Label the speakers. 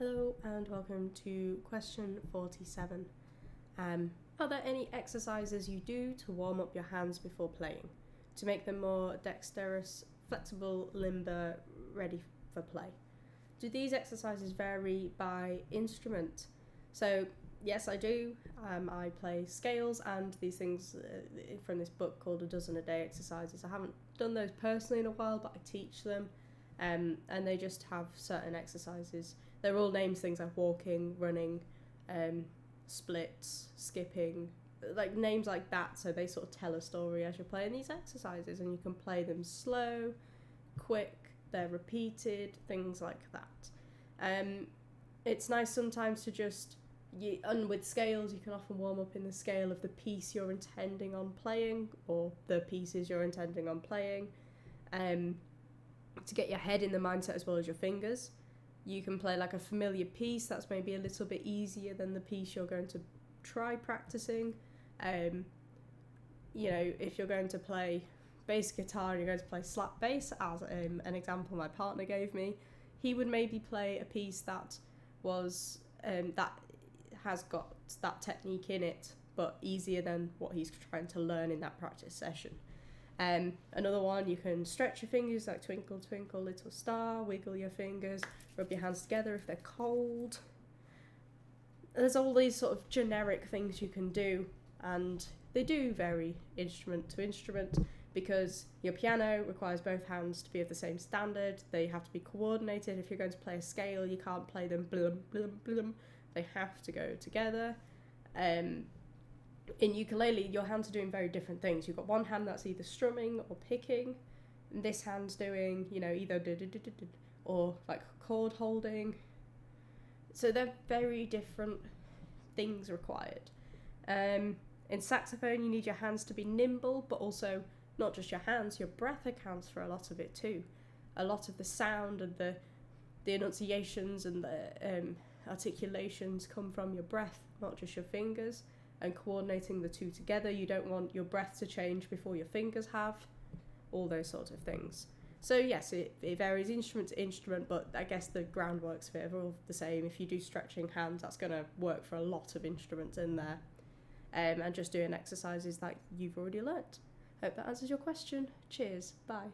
Speaker 1: Hello and welcome to question 47. Are there any exercises you do to warm up your hands before playing, to make them more dexterous, flexible, limber, ready for play? Do these exercises vary by instrument? So yes, I do. I play scales and these things from this book called A Dozen a Day exercises. I haven't done those personally in a while, but I teach them. And they just have certain exercises. They're all named things like walking, running, splits, skipping, like names like that. So they sort of tell a story as you're playing these exercises, and you can play them slow, quick, they're repeated, things like that. It's nice sometimes to just, and with scales, you can often warm up in the scale of the piece you're intending on playing, or the pieces you're intending on playing. To get your head in the mindset as well as your fingers. You can play like a familiar piece that's maybe a little bit easier than the piece you're going to try practicing. If you're going to play bass guitar and you're going to play slap bass, as an example my partner gave me, he would maybe play a piece that was that has got that technique in it, but easier than what he's trying to learn in that practice session. Another one, you can stretch your fingers like twinkle, twinkle, little star, wiggle your fingers, rub your hands together if they're cold. There's all these sort of generic things you can do, and they do vary instrument to instrument because your piano requires both hands to be of the same standard. They have to be coordinated. If you're going to play a scale, you can't play them blum, blum, blum. They have to go together. In ukulele, your hands are doing very different things. You've got one hand that's either strumming or picking, and this hand's doing, either or like chord holding. So they're very different things required. In saxophone, you need your hands to be nimble, but also not just your hands, your breath accounts for a lot of it too. A lot of the sound and the enunciations and the articulations come from your breath, not just your fingers. And coordinating the two together, you don't want your breath to change before your fingers have, all those sorts of things. So yes, it varies instrument to instrument, but I guess the groundwork's for it are all the same. If you do stretching hands, that's going to work for a lot of instruments in there. And just doing exercises that you've already learnt. Hope that answers your question. Cheers, bye.